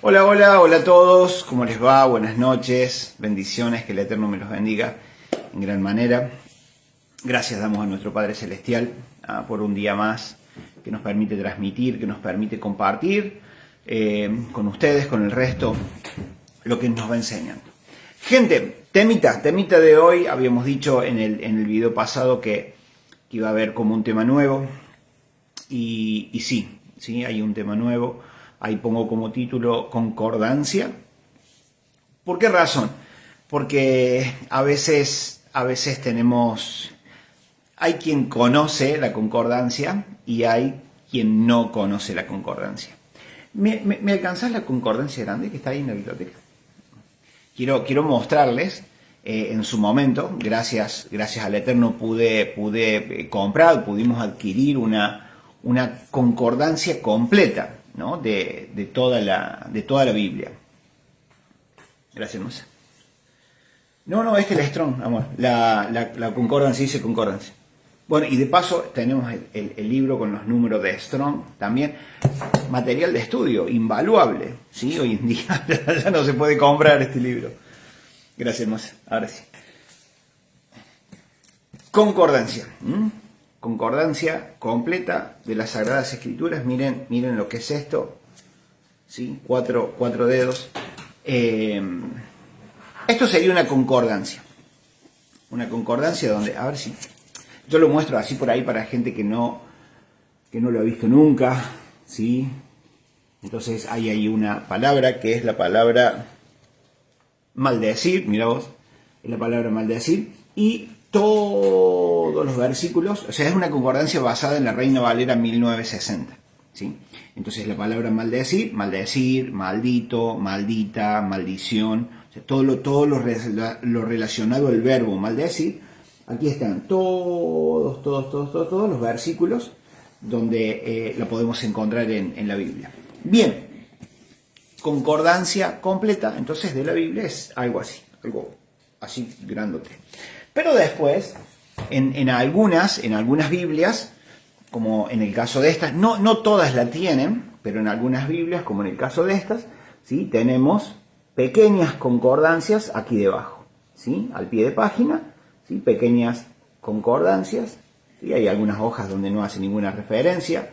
Hola, hola, hola a todos, ¿cómo les va? Buenas noches, bendiciones, que el Eterno me los bendiga en gran manera. Gracias damos a nuestro Padre Celestial por un día más que nos permite transmitir, que nos permite compartir con ustedes, con el resto, lo que nos va enseñando. Gente, temita de hoy, habíamos dicho en el video pasado que iba a haber como un tema nuevo y sí, hay un tema nuevo. Ahí pongo como título concordancia. ¿Por qué razón? Porque a veces hay quien conoce la concordancia y hay quien no conoce la concordancia. ¿Me alcanzás la concordancia grande que está ahí en la biblioteca? Quiero mostrarles, en su momento, gracias al Eterno pude comprar, pudimos adquirir una concordancia completa, ¿no? de toda la Biblia. Gracias, hermosa. No, es que la Strong, amor. La concordancia dice concordancia. Bueno, y de paso tenemos el libro con los números de Strong también. Material de estudio, invaluable. ¿Sí? Hoy en día ya no se puede comprar este libro. Gracias, hermosa. Ahora sí. Concordancia. Concordancia completa de las Sagradas Escrituras. Miren lo que es esto. ¿Sí? Cuatro dedos. Esto sería una concordancia. Una concordancia donde, a ver si yo lo muestro así por ahí para gente que no lo ha visto nunca, ¿sí? Entonces hay ahí una palabra que es la palabra maldecir, mira vos, es la palabra maldecir, y todos los versículos, o sea, es una concordancia basada en la Reina Valera 1960, ¿sí? Entonces la palabra maldecir, maldito, maldita, maldición, o sea, todo lo relacionado al verbo maldecir. Aquí están todos los versículos donde la podemos encontrar en la Biblia. Bien, concordancia completa, entonces, de la Biblia es algo así grandote. Pero después, en algunas Biblias, como en el caso de estas, no todas la tienen, pero en algunas Biblias, como en el caso de estas, ¿sí? Tenemos pequeñas concordancias aquí debajo, ¿sí? Al pie de página, ¿sí? Pequeñas concordancias, ¿sí? Hay algunas hojas donde no hace ninguna referencia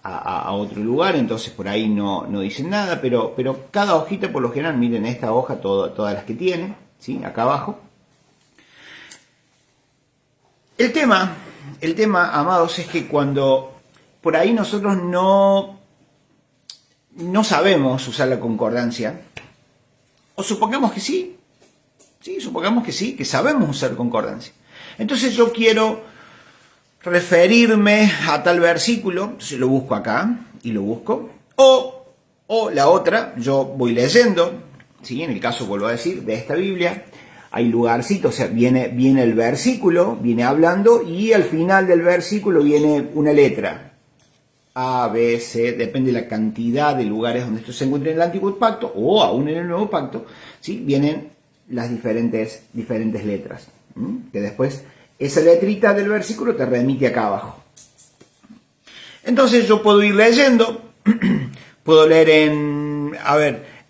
a otro lugar, entonces por ahí no dicen nada, pero cada hojita, por lo general, miren esta hoja, todas las que tiene, ¿sí? Acá abajo. El tema, amados, es que cuando por ahí nosotros no sabemos usar la concordancia, o supongamos que sí, que sabemos usar concordancia. Entonces yo quiero referirme a tal versículo, entonces lo busco acá y lo busco, o la otra, yo voy leyendo, ¿sí? En el caso, vuelvo a decir, de esta Biblia, hay lugarcitos, o sea, viene el versículo, viene hablando, y al final del versículo viene una letra. A, B, C, depende de la cantidad de lugares donde esto se encuentra en el Antiguo Pacto o aún en el Nuevo Pacto, ¿sí? Vienen las diferentes letras, que después esa letrita del versículo te remite acá abajo. Entonces yo puedo ir leyendo, puedo leer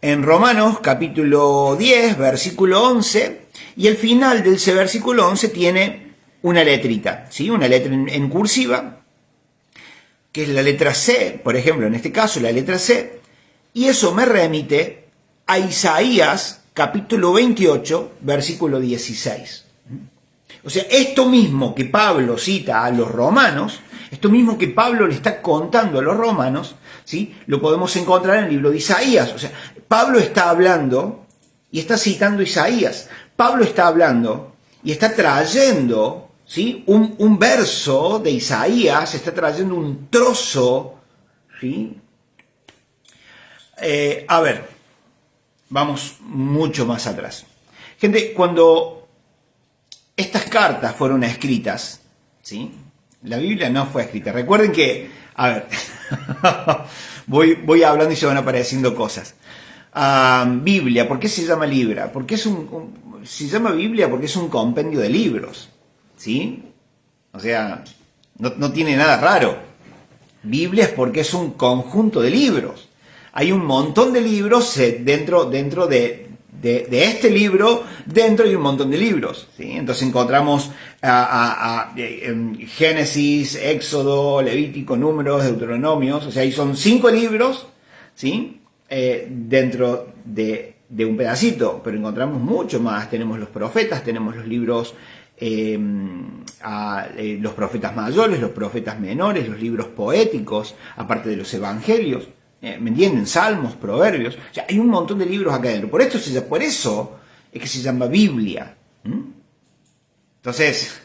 en Romanos capítulo 10, versículo 11, y el final de ese versículo 11 tiene una letrita, ¿sí? Una letra en cursiva, que es la letra C, por ejemplo, en este caso la letra C, y eso me remite a Isaías capítulo 28, versículo 16. O sea, esto mismo que Pablo cita a los romanos, esto mismo que Pablo le está contando a los romanos, ¿sí? Lo podemos encontrar en el libro de Isaías. O sea, Pablo está hablando y está citando Isaías. Pablo está hablando y está trayendo, ¿sí? un verso de Isaías, está trayendo un trozo, ¿sí? Vamos mucho más atrás. Gente, cuando estas cartas fueron escritas, ¿sí? La Biblia no fue escrita. Recuerden que, voy hablando y se van apareciendo cosas. Biblia, ¿por qué se llama Libra? Porque se llama Biblia porque es un compendio de libros, ¿sí? O sea, no tiene nada raro. Biblia es porque es un conjunto de libros. hay un montón de libros dentro de este libro, dentro hay un montón de libros, ¿sí? Entonces encontramos Génesis, Éxodo, Levítico, Números, Deuteronomios, o sea, ahí son 5 libros, ¿sí? Dentro de un pedacito, pero encontramos mucho más. Tenemos los profetas, tenemos los libros, los profetas mayores, los profetas menores, los libros poéticos, aparte de los evangelios. ¿Me entienden? Salmos, proverbios. O sea, hay un montón de libros acá adentro. Por eso es que se llama Biblia. Entonces,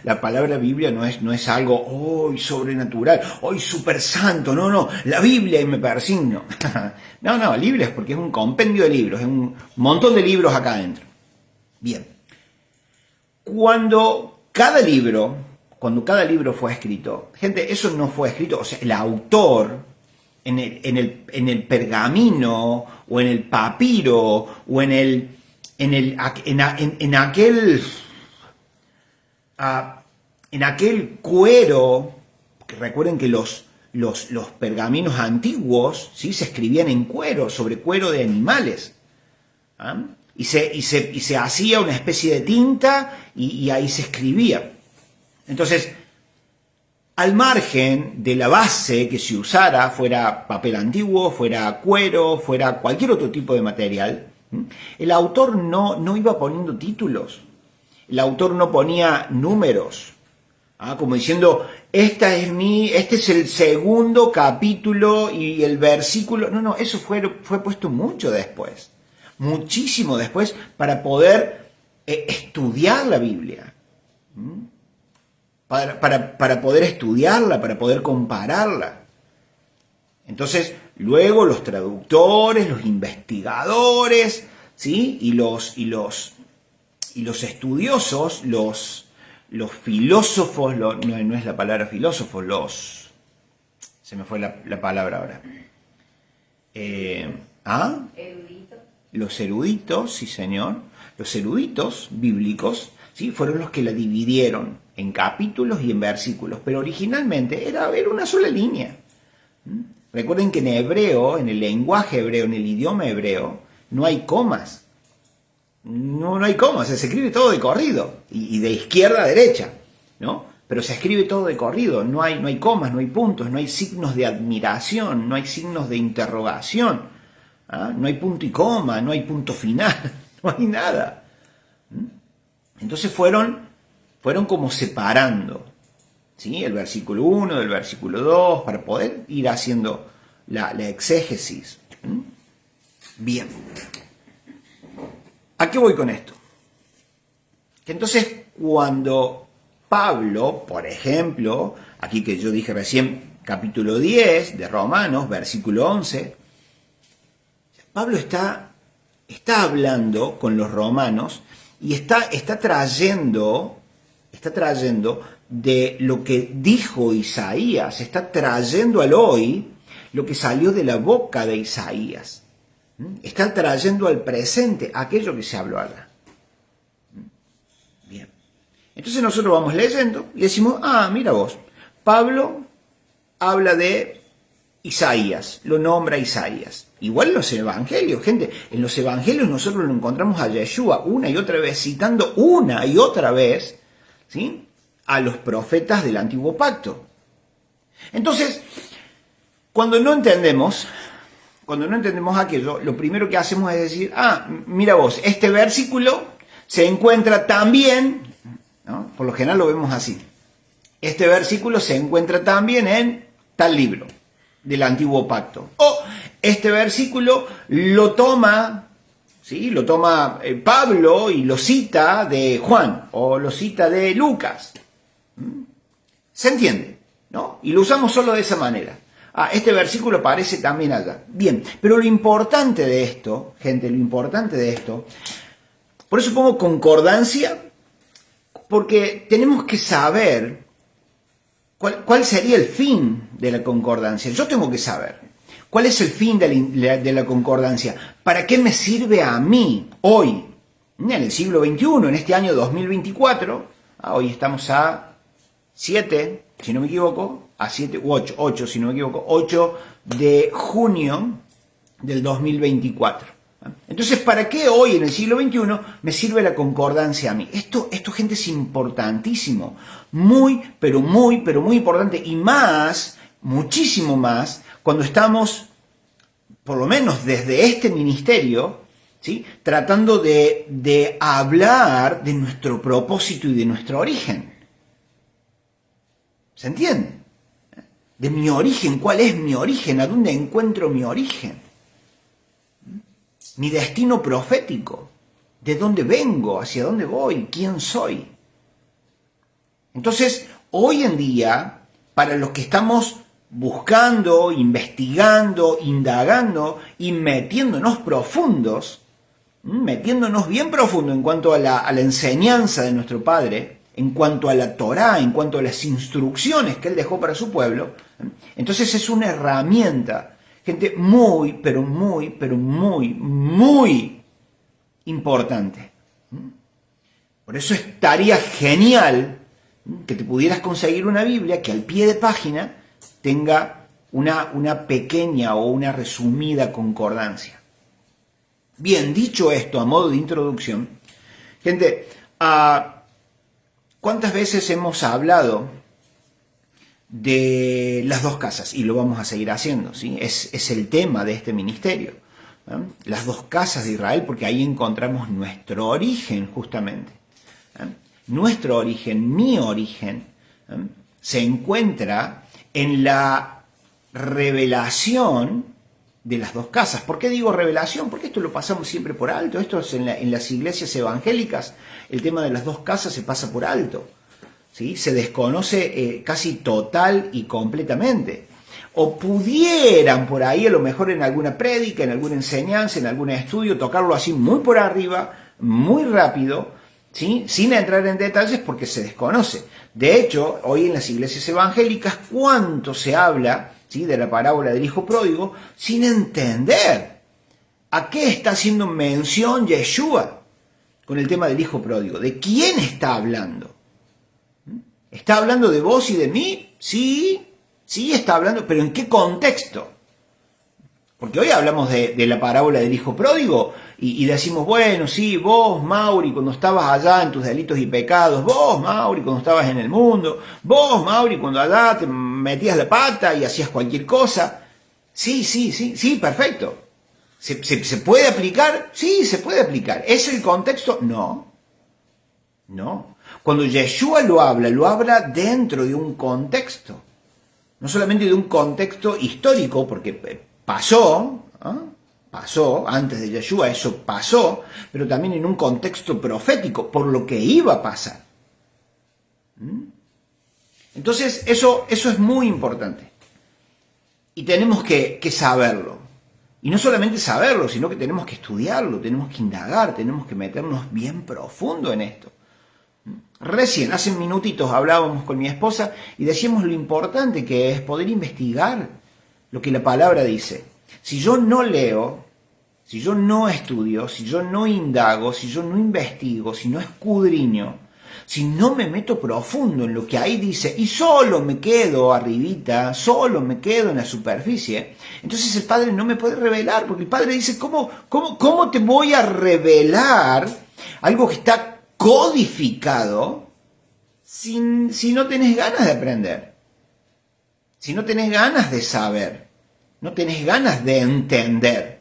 la palabra Biblia no es algo hoy sobrenatural, hoy super santo. No, la Biblia y me persigno. No, la Biblia es porque es un compendio de libros, es un montón de libros acá adentro. Bien. Cuando cada libro fue escrito, gente, eso no fue escrito, o sea, el autor en el pergamino o en el papiro o en aquel cuero, que recuerden que los pergaminos antiguos, ¿sí?, se escribían en cuero, sobre cuero de animales, ¿ah? Y se hacía una especie de tinta y ahí se escribía. Entonces, al margen de la base que se usara, fuera papel antiguo, fuera cuero, fuera cualquier otro tipo de material, el autor no iba poniendo títulos, el autor no ponía números, como diciendo, este es el segundo capítulo y el versículo. No, eso fue puesto mucho después, muchísimo después, para poder estudiar la Biblia. Para poder estudiarla, para poder compararla. Entonces, luego los traductores, los investigadores, ¿sí?, y los estudiosos, los filósofos, no es la palabra filósofos, se me fue la palabra ahora. Erudito. Los eruditos, sí señor, los eruditos bíblicos, ¿sí?, fueron los que la dividieron en capítulos y en versículos, pero originalmente era una sola línea. Recuerden que en hebreo, en el lenguaje hebreo, en el idioma hebreo, no hay comas. No hay comas, se escribe todo de corrido, y de izquierda a derecha, ¿no? Pero se escribe todo de corrido, no hay comas, no hay puntos, no hay signos de admiración, no hay signos de interrogación, no hay punto y coma, no hay punto final, no hay nada. Entonces fueron como separando, ¿sí?, el versículo 1 del versículo 2 para poder ir haciendo la exégesis. Bien. ¿A qué voy con esto? Que entonces cuando Pablo, por ejemplo, aquí que yo dije recién, capítulo 10 de Romanos, versículo 11, Pablo está hablando con los romanos y está trayendo de lo que dijo Isaías, está trayendo al hoy lo que salió de la boca de Isaías. Está trayendo al presente aquello que se habló allá. Bien. Entonces nosotros vamos leyendo y decimos, mira vos, Pablo habla de Isaías, lo nombra Isaías. Igual en los evangelios, gente, en los evangelios nosotros lo encontramos a Yeshua una y otra vez, citando una y otra vez, ¿sí?, a los profetas del Antiguo Pacto. Entonces, cuando no entendemos aquello, lo primero que hacemos es decir, mira vos, este versículo se encuentra también, ¿no?, por lo general lo vemos así, este versículo se encuentra también en tal libro del Antiguo Pacto. O este versículo lo toma, ¿sí?, lo toma Pablo y lo cita de Juan o lo cita de Lucas. ¿Se entiende?, ¿no? Y lo usamos solo de esa manera. Este versículo aparece también allá. Bien, pero lo importante de esto, gente, por eso pongo concordancia, porque tenemos que saber cuál sería el fin de la concordancia. Yo tengo que saber cuál es el fin de la concordancia. ¿Para qué me sirve a mí hoy, en el siglo XXI, en este año 2024? Hoy estamos a 7, si no me equivoco, a 7 u 8, si no me equivoco, 8 de junio del 2024. Entonces, ¿para qué hoy en el siglo XXI me sirve la concordancia a mí? Esto, gente, es importantísimo. Muy, pero muy importante. Y más, muchísimo más, cuando estamos, por lo menos desde este ministerio, ¿sí?, tratando de hablar de nuestro propósito y de nuestro origen. ¿Se entiende? De mi origen, ¿cuál es mi origen? ¿A dónde encuentro mi origen? Mi destino profético, de dónde vengo, hacia dónde voy, quién soy. Entonces, hoy en día, para los que estamos buscando, investigando, indagando y metiéndonos bien profundo en cuanto a la enseñanza de nuestro Padre, en cuanto a la Torá, en cuanto a las instrucciones que Él dejó para su pueblo, entonces es una herramienta, gente, muy importante. Por eso estaría genial que te pudieras conseguir una Biblia que al pie de página tenga una pequeña o una resumida concordancia. Bien, dicho esto a modo de introducción, gente, ¿cuántas veces hemos hablado de las dos casas? Y lo vamos a seguir haciendo, ¿sí? Es el tema de este ministerio, ¿eh? Las dos casas de Israel, porque ahí encontramos nuestro origen justamente. Nuestro origen, mi origen, se encuentra en la revelación de las dos casas. ¿Por qué digo revelación? Porque esto lo pasamos siempre por alto. Esto es en las iglesias evangélicas, el tema de las dos casas se pasa por alto, ¿sí? Se desconoce casi total y completamente. O pudieran por ahí, a lo mejor en alguna prédica, en alguna enseñanza, en algún estudio, tocarlo así muy por arriba, muy rápido, ¿sí?, sin entrar en detalles porque se desconoce. De hecho, hoy en las iglesias evangélicas, ¿cuánto se habla, ¿sí?, de la parábola del hijo pródigo sin entender a qué está haciendo mención Yeshua con el tema del hijo pródigo? ¿De quién está hablando? ¿Está hablando de vos y de mí? Sí está hablando, pero ¿en qué contexto? Porque hoy hablamos de la parábola del hijo pródigo y decimos, bueno, sí, vos, Mauri, cuando estabas allá en tus delitos y pecados, vos, Mauri, cuando estabas en el mundo, vos, Mauri, cuando allá te metías la pata y hacías cualquier cosa. Sí, perfecto. ¿Se puede aplicar? Sí, se puede aplicar. ¿Es el contexto? No. Cuando Yeshua lo habla dentro de un contexto. No solamente de un contexto histórico, porque pasó antes de Yeshua, eso pasó, pero también en un contexto profético, por lo que iba a pasar. Entonces, eso es muy importante. Y tenemos que saberlo. Y no solamente saberlo, sino que tenemos que estudiarlo, tenemos que indagar, tenemos que meternos bien profundo en esto. Recién, hace minutitos, hablábamos con mi esposa y decíamos lo importante que es poder investigar lo que la palabra dice. Si yo no leo, si yo no estudio, si yo no indago, si yo no investigo, si no escudriño, si no me meto profundo en lo que ahí dice y solo me quedo arribita, solo me quedo en la superficie, entonces el Padre no me puede revelar, porque el Padre dice, ¿cómo te voy a revelar algo que está codificado si no tenés ganas de aprender, si no tenés ganas de saber, no tenés ganas de entender?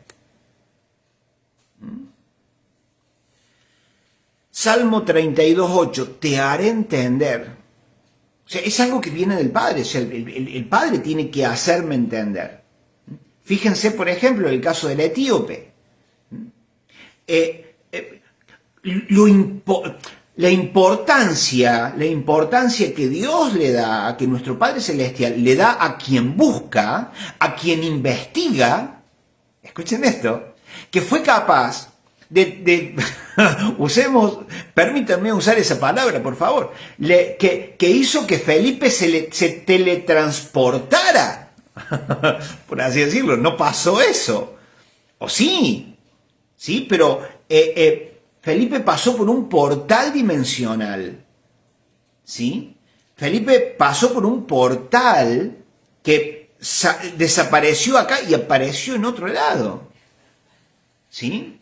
Salmo 32:8, te haré entender. O sea, es algo que viene del Padre, o sea, el Padre tiene que hacerme entender. Fíjense, por ejemplo, el caso del etíope. La importancia que Dios le da, a que nuestro Padre Celestial le da a quien busca, a quien investiga, escuchen esto, que fue capaz permítanme usar esa palabra, por favor, que hizo que Felipe se teletransportara, por así decirlo. No pasó eso, o sí, pero Felipe pasó por un portal dimensional, ¿sí? Felipe pasó por un portal que desapareció acá y apareció en otro lado. ¿sí?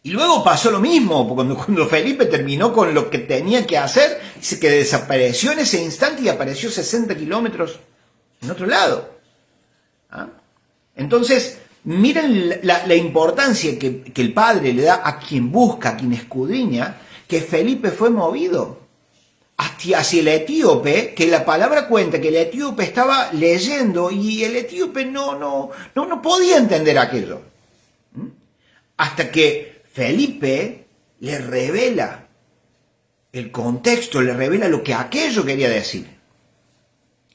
Y luego pasó lo mismo, cuando Felipe terminó con lo que tenía que hacer, dice que desapareció en ese instante y apareció 60 kilómetros en otro lado. ¿Ah? Entonces, miren la importancia que el Padre le da a quien busca, a quien escudriña, que Felipe fue movido hacia el etíope, que la palabra cuenta que el etíope estaba leyendo y el etíope no podía entender aquello. Hasta que Felipe le revela el contexto, le revela lo que aquello quería decir.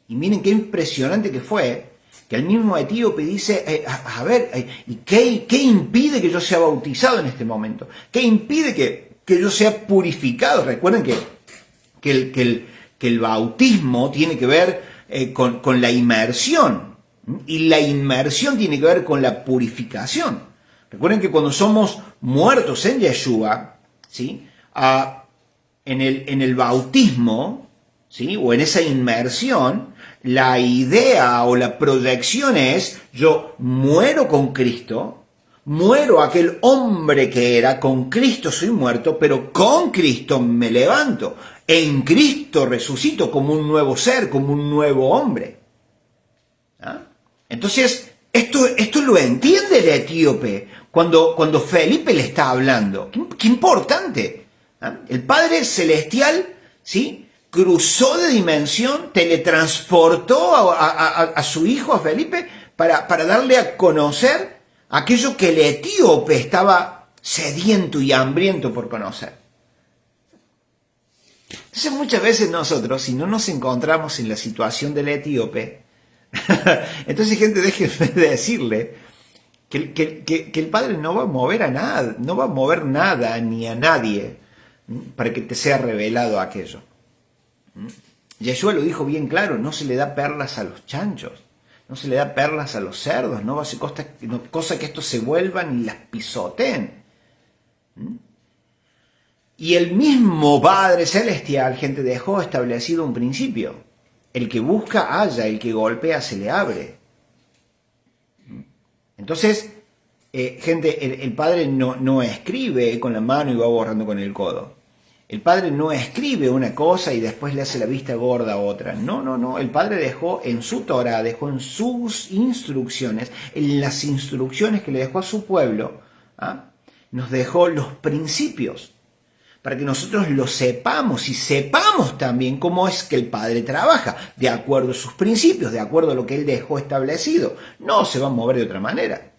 Y miren qué impresionante que fue, que el mismo etíope dice, a ver, ¿y qué impide que yo sea bautizado en este momento? ¿Qué impide que yo sea purificado? Recuerden que el bautismo tiene que ver con la inmersión, y la inmersión tiene que ver con la purificación. Recuerden que cuando somos muertos en Yeshua, ¿sí? En el bautismo, ¿sí? O en esa inmersión, la idea o la proyección es: yo muero con Cristo, muero aquel hombre que era, con Cristo soy muerto, pero con Cristo me levanto, en Cristo resucito como un nuevo ser, como un nuevo hombre. ¿Ah? Entonces, esto lo entiende el etíope cuando Felipe le está hablando. ¡Qué importante! ¿Ah? El Padre Celestial, ¿sí?, cruzó de dimensión, teletransportó a su hijo, a Felipe, para darle a conocer aquello que el etíope estaba sediento y hambriento por conocer. Entonces, muchas veces nosotros, si no nos encontramos en la situación del etíope, entonces, gente, déjenme decirle que el Padre no va a mover a nada, no va a mover nada ni a nadie para que te sea revelado aquello. Yeshua lo dijo bien claro: no se le da perlas a los chanchos, no se le da perlas a los cerdos, no va a ser cosa que estos se vuelvan y las pisoteen. Y el mismo Padre Celestial, gente, dejó establecido un principio: el que busca halla, el que golpea se le abre. Entonces, gente, el Padre no escribe con la mano y va borrando con el codo. El Padre no escribe una cosa y después le hace la vista gorda a otra. No. El Padre dejó en su Torah, dejó en sus instrucciones, en las instrucciones que le dejó a su pueblo, nos dejó los principios, para que nosotros lo sepamos y sepamos también cómo es que el Padre trabaja, de acuerdo a sus principios, de acuerdo a lo que Él dejó establecido. No se va a mover de otra manera,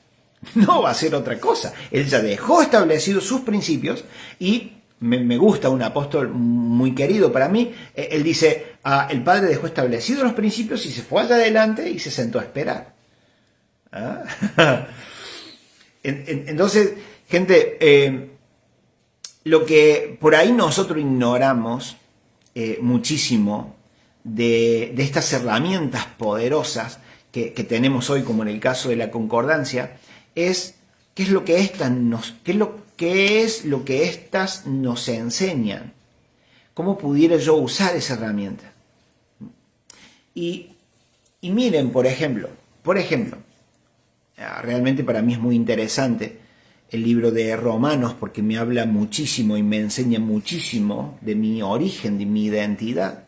no va a ser otra cosa. Él ya dejó establecidos sus principios y me gusta un apóstol muy querido para mí. Él dice, el Padre dejó establecidos los principios y se fue allá adelante y se sentó a esperar. Entonces, gente, lo que por ahí nosotros ignoramos muchísimo de estas herramientas poderosas que tenemos hoy, como en el caso de la concordancia, es qué es lo que estas nos enseñan. ¿Cómo pudiera yo usar esa herramienta? Y miren, por ejemplo, realmente para mí es muy interesante el libro de Romanos, porque me habla muchísimo y me enseña muchísimo de mi origen, de mi identidad.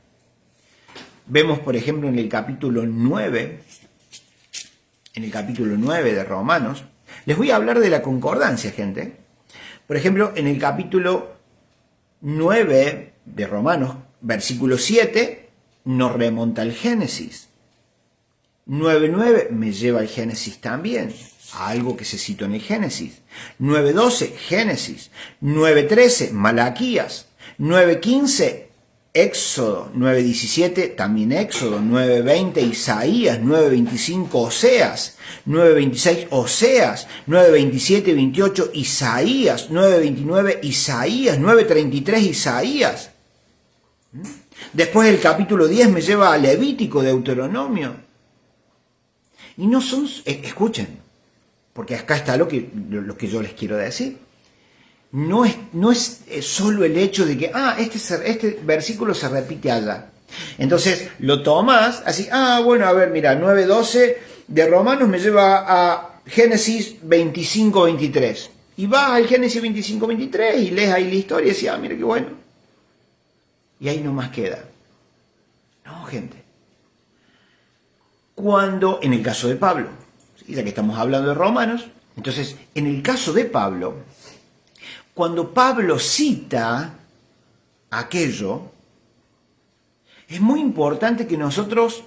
Vemos, por ejemplo, en el capítulo 9 de Romanos, les voy a hablar de la concordancia, gente. Por ejemplo, en el capítulo 9 de Romanos, versículo 7, nos remonta al Génesis. 9.9 me lleva al Génesis también, a algo que se citó en el Génesis. 9.12, Génesis. 9.13, Malaquías. 9.15, Éxodo. 9.17, también Éxodo. 9.20, Isaías. 9.25, Oseas. 9.26, Oseas. 9.27, 28, Isaías. 9.29, Isaías. 9.33, Isaías. Después el capítulo 10 me lleva a Levítico, Deuteronomio. Y no son, escuchen, porque acá está lo que yo les quiero decir. No es solo el hecho de que, este versículo se repite allá. Entonces lo tomas así, bueno, a ver, mira, 9.12 de Romanos me lleva a Génesis 25.23. Y vas al Génesis 25-23 y lees ahí la historia y decís, mira qué bueno. Y ahí nomás queda. No, gente. Cuando, en el caso de Pablo, ¿sí? Ya que estamos hablando de Romanos, entonces, en el caso de Pablo, cuando Pablo cita aquello, es muy importante que nosotros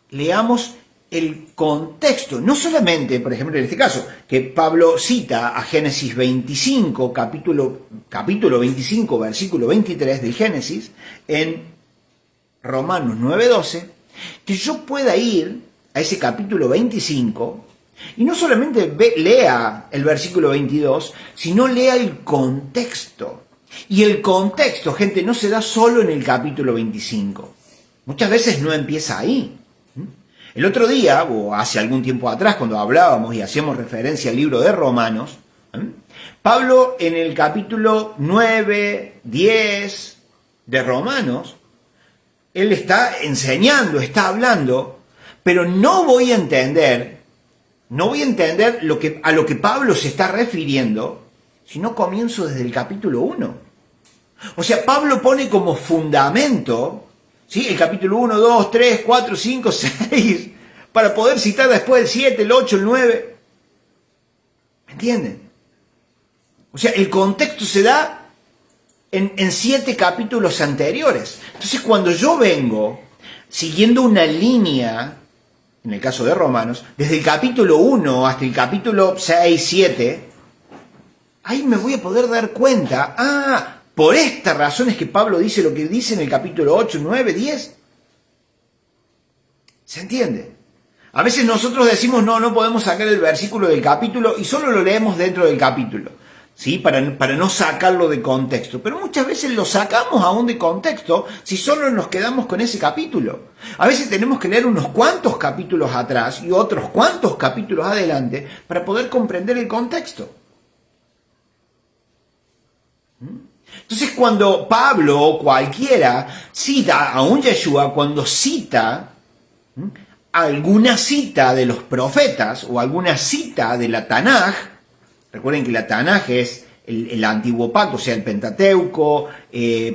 leamos el contexto, no solamente, por ejemplo, en este caso, que Pablo cita a Génesis 25, capítulo 25, versículo 23 del Génesis, en Romanos 9:12, que yo pueda ir a ese capítulo 25 y no solamente lea el versículo 22, sino lea el contexto. Y el contexto, gente, no se da solo en el capítulo 25. Muchas veces no empieza ahí. El otro día, o hace algún tiempo atrás, cuando hablábamos y hacíamos referencia al libro de Romanos, Pablo en el capítulo 9, 10 de Romanos, él está enseñando, está hablando, pero no voy a entender a lo que Pablo se está refiriendo si no comienzo desde el capítulo 1. O sea, Pablo pone como fundamento, ¿sí? El capítulo 1, 2, 3, 4, 5, 6, para poder citar después el 7, el 8, el 9. ¿Me entienden? O sea, el contexto se da en 7 capítulos anteriores. Entonces, cuando yo vengo siguiendo una línea, en el caso de Romanos, desde el capítulo 1 hasta el capítulo 6, 7, ahí me voy a poder dar cuenta, por esta razón es que Pablo dice lo que dice en el capítulo 8, 9, 10. ¿Se entiende? A veces nosotros decimos, no podemos sacar el versículo del capítulo y solo lo leemos dentro del capítulo, ¿sí? Para no sacarlo de contexto. Pero muchas veces lo sacamos aún de contexto si solo nos quedamos con ese capítulo. A veces tenemos que leer unos cuantos capítulos atrás y otros cuantos capítulos adelante para poder comprender el contexto. Entonces, cuando Pablo o cualquiera cita a un Yeshua, cuando cita alguna cita de los profetas o alguna cita de la Tanaj, recuerden que la Tanaj es el antiguo pacto, o sea, el Pentateuco,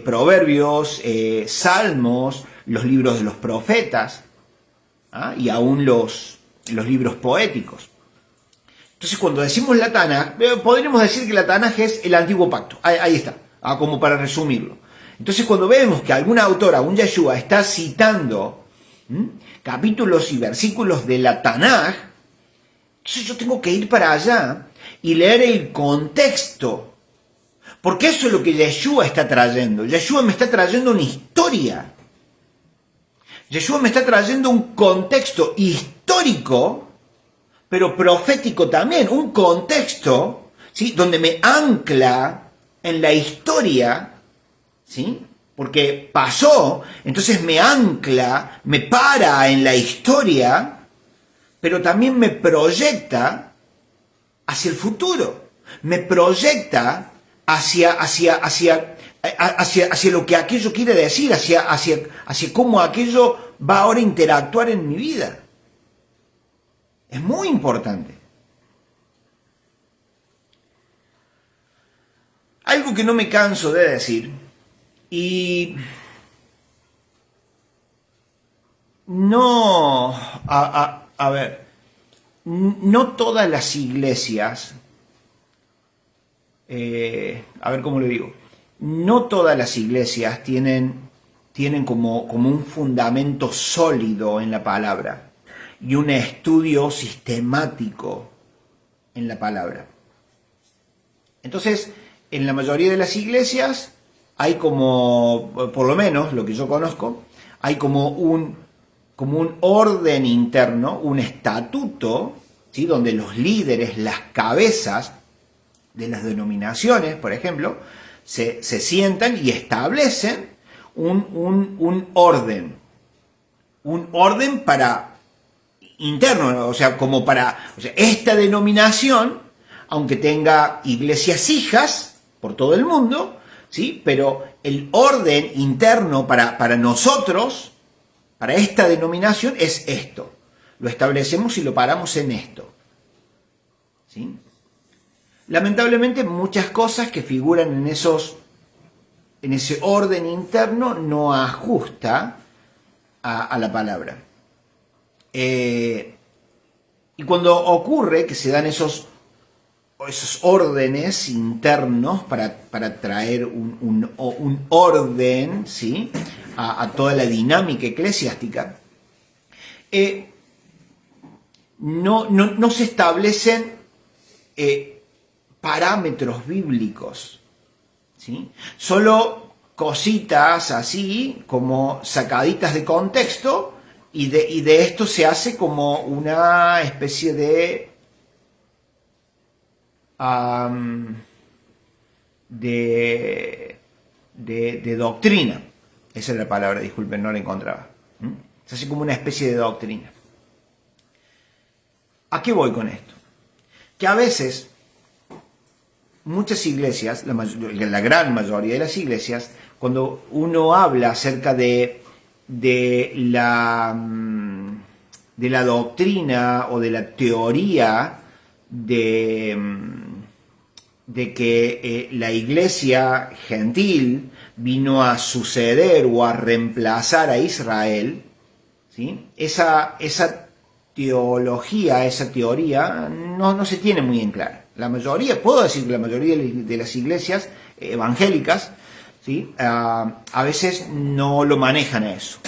Proverbios, Salmos, los libros de los profetas, y aún los libros poéticos. Entonces, cuando decimos la Tanaj, podríamos decir que la Tanaj es el antiguo pacto. Ahí está, como para resumirlo. Entonces, cuando vemos que algún autor, algún Yeshua, está citando capítulos y versículos de la Tanaj, entonces yo tengo que ir para allá y leer el contexto. Porque eso es lo que Yeshua está trayendo. Yeshua me está trayendo una historia. Yeshua me está trayendo un contexto histórico, pero profético también. Un contexto, ¿sí? Donde me ancla en la historia, ¿sí? Porque pasó, entonces me ancla, me para en la historia, pero también me proyecta hacia el futuro. Me proyecta hacia lo que aquello quiere decir, hacia cómo aquello va ahora a interactuar en mi vida. Es muy importante. Algo que no me canso de decir, y no, a ver, no todas las iglesias, a ver cómo lo digo, no todas las iglesias tienen como un fundamento sólido en la palabra y un estudio sistemático en la palabra. Entonces, en la mayoría de las iglesias hay como, por lo menos lo que yo conozco, hay como un orden interno, un estatuto, ¿sí? Donde los líderes, las cabezas de las denominaciones, por ejemplo, se sientan y establecen un orden para interno, o sea, esta denominación, aunque tenga iglesias hijas por todo el mundo, ¿sí? Pero el orden interno para nosotros, para esta denominación, es esto. Lo establecemos y lo paramos en esto, ¿sí? Lamentablemente muchas cosas que figuran en ese orden interno no ajusta a la palabra. Y cuando ocurre que se dan esos órdenes internos para traer un orden, ¿sí?, a toda la dinámica eclesiástica, no se establecen parámetros bíblicos, ¿sí? Solo cositas así como sacaditas de contexto, y de esto se hace como una especie de doctrina. Esa es la palabra, disculpen, no la encontraba. Se hace como una especie de doctrina. ¿A qué voy con esto? Que a veces muchas iglesias, la gran mayoría de las iglesias, cuando uno habla acerca de la doctrina o de la teoría de que la iglesia gentil vino a suceder o a reemplazar a Israel, ¿sí?, esa teología, esa teoría no se tiene muy en clara. La mayoría, puedo decir que la mayoría de las iglesias evangélicas, ¿sí?, a veces no lo manejan a eso.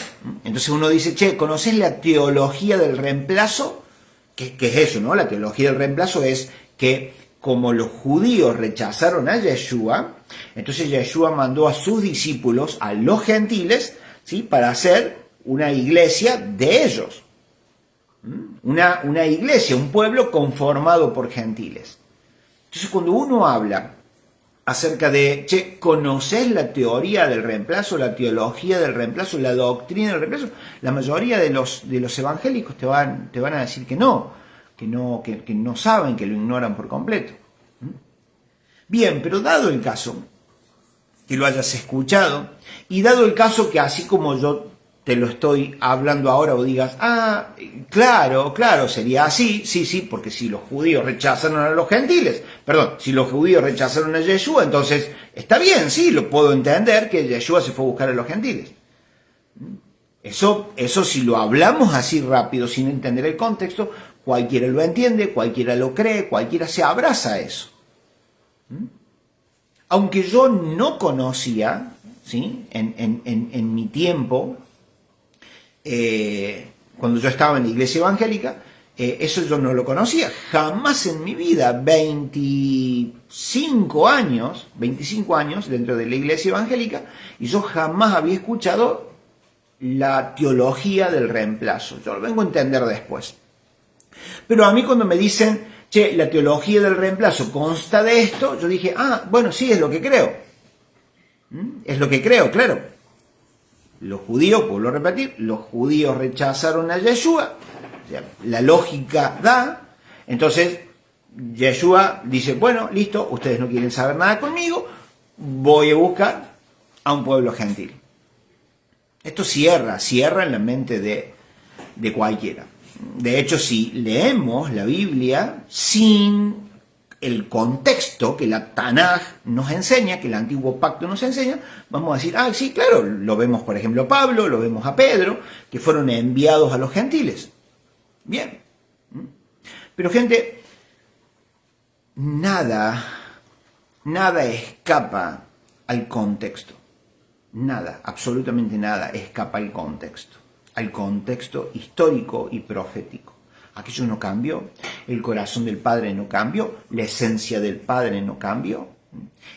Entonces uno dice, che, ¿conocés la teología del reemplazo? ¿Qué es eso, no? La teología del reemplazo es que como los judíos rechazaron a Yeshua, entonces Yeshua mandó a sus discípulos, a los gentiles, ¿sí?, para hacer una iglesia de ellos. Una iglesia, un pueblo conformado por gentiles. Entonces cuando uno habla acerca de, che, ¿conocés la teoría del reemplazo, la teología del reemplazo, la doctrina del reemplazo? La mayoría de los evangélicos te van a decir que no saben, que lo ignoran por completo. Bien, pero dado el caso que lo hayas escuchado, y dado el caso que así como yo te lo estoy hablando ahora, o digas, claro, sería así, sí, porque si los judíos rechazaron a los gentiles, si los judíos rechazaron a Yeshua, entonces está bien, sí, lo puedo entender que Yeshua se fue a buscar a los gentiles. Eso si lo hablamos así rápido, sin entender el contexto, cualquiera lo entiende, cualquiera lo cree, cualquiera se abraza a eso. Aunque yo no conocía, ¿sí?, en mi tiempo, cuando yo estaba en la iglesia evangélica, eso yo no lo conocía. Jamás en mi vida, 25 años dentro de la iglesia evangélica, y yo jamás había escuchado la teología del reemplazo. Yo lo vengo a entender después. Pero a mí cuando me dicen, che, la teología del reemplazo consta de esto, yo dije, bueno, sí, es lo que creo. Es lo que creo, claro. Los judíos, vuelvo a repetir, los judíos rechazaron a Yeshua, o sea, la lógica da, entonces Yeshua dice, bueno, listo, ustedes no quieren saber nada conmigo, voy a buscar a un pueblo gentil. Esto cierra en la mente de cualquiera. De hecho, si leemos la Biblia sin el contexto que la Tanaj nos enseña, que el Antiguo Pacto nos enseña, vamos a decir, sí, claro, lo vemos por ejemplo a Pablo, lo vemos a Pedro, que fueron enviados a los gentiles. Bien. Pero gente, nada escapa al contexto. Nada, absolutamente nada escapa al contexto histórico y profético. Aquello no cambió, el corazón del Padre no cambió, la esencia del Padre no cambió.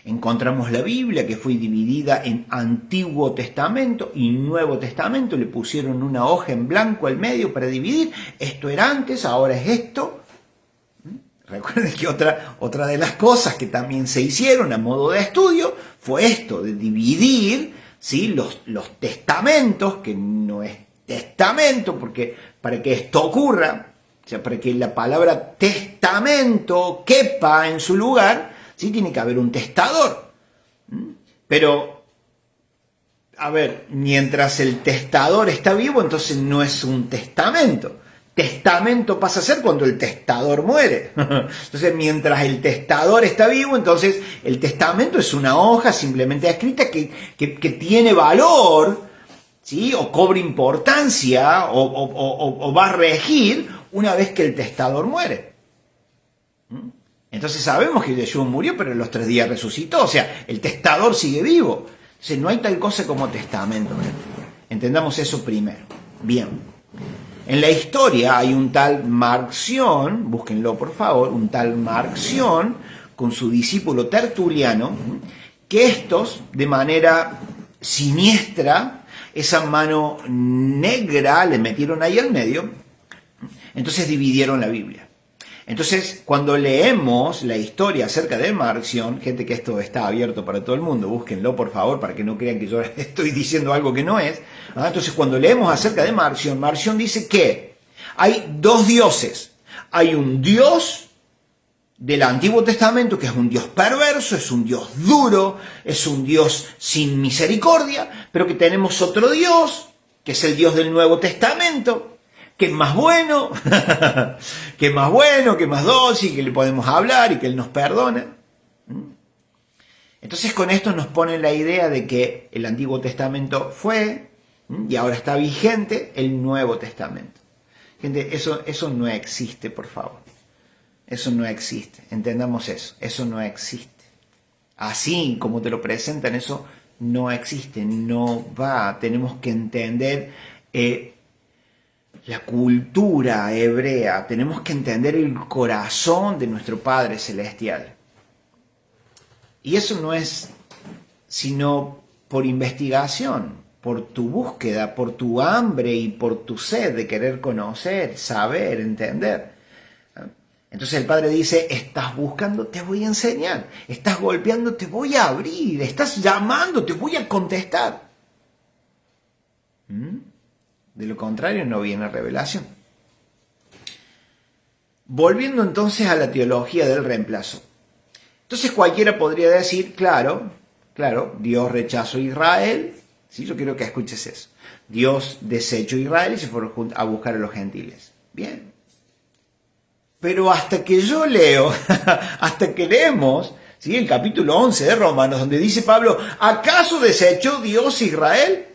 Encontramos la Biblia que fue dividida en Antiguo Testamento y Nuevo Testamento, le pusieron una hoja en blanco al medio para dividir, esto era antes, ahora es esto. Recuerden que otra de las cosas que también se hicieron a modo de estudio fue esto, de dividir, ¿sí?, los testamentos, que no es testamento, porque para que esto ocurra, o sea, para que la palabra testamento quepa en su lugar, sí tiene que haber un testador. Pero, a ver, mientras el testador está vivo, entonces no es un testamento. testamento pasa a ser cuando el testador muere. Entonces, mientras el testador está vivo, entonces el testamento es una hoja simplemente escrita que tiene valor, ¿sí? O cobra importancia, o va a regir una vez que el testador muere. Entonces sabemos que Jesús murió, pero en los 3 días resucitó. O sea, el testador sigue vivo. Entonces no hay tal cosa como testamento. Entendamos eso primero. Bien. En la historia hay un tal Marción, búsquenlo por favor, un tal Marción con su discípulo Tertuliano, que estos, de manera siniestra, esa mano negra le metieron ahí al medio, entonces dividieron la Biblia. Entonces, cuando leemos la historia acerca de Marción, gente, que esto está abierto para todo el mundo, búsquenlo por favor para que no crean que yo estoy diciendo algo que no es. Entonces, cuando leemos acerca de Marción, Marción dice que hay 2 dioses. Hay un Dios del Antiguo Testamento que es un Dios perverso, es un Dios duro, es un Dios sin misericordia, pero que tenemos otro Dios, que es el Dios del Nuevo Testamento, que es más bueno, que es más bueno, que es más dócil, que le podemos hablar y que Él nos perdona. Entonces con esto nos ponen la idea de que el Antiguo Testamento fue y ahora está vigente el Nuevo Testamento. Gente, eso no existe, por favor. Eso no existe. Entendamos eso. Eso no existe. Así como te lo presentan, eso no existe, no va. Tenemos que entender la cultura hebrea, tenemos que entender el corazón de nuestro Padre Celestial. Y eso no es sino por investigación, por tu búsqueda, por tu hambre y por tu sed de querer conocer, saber, entender. Entonces el Padre dice, estás buscando, te voy a enseñar. Estás golpeando, te voy a abrir. Estás llamando, te voy a contestar. De lo contrario no viene revelación. Volviendo entonces a la teología del reemplazo. Entonces cualquiera podría decir, claro, Dios rechazó a Israel. ¿Sí? Yo quiero que escuches eso. Dios desechó a Israel y se fue a buscar a los gentiles. Bien. Pero hasta que yo leo, hasta que leemos, ¿sí? El capítulo 11 de Romanos, donde dice Pablo, ¿acaso desechó Dios a Israel?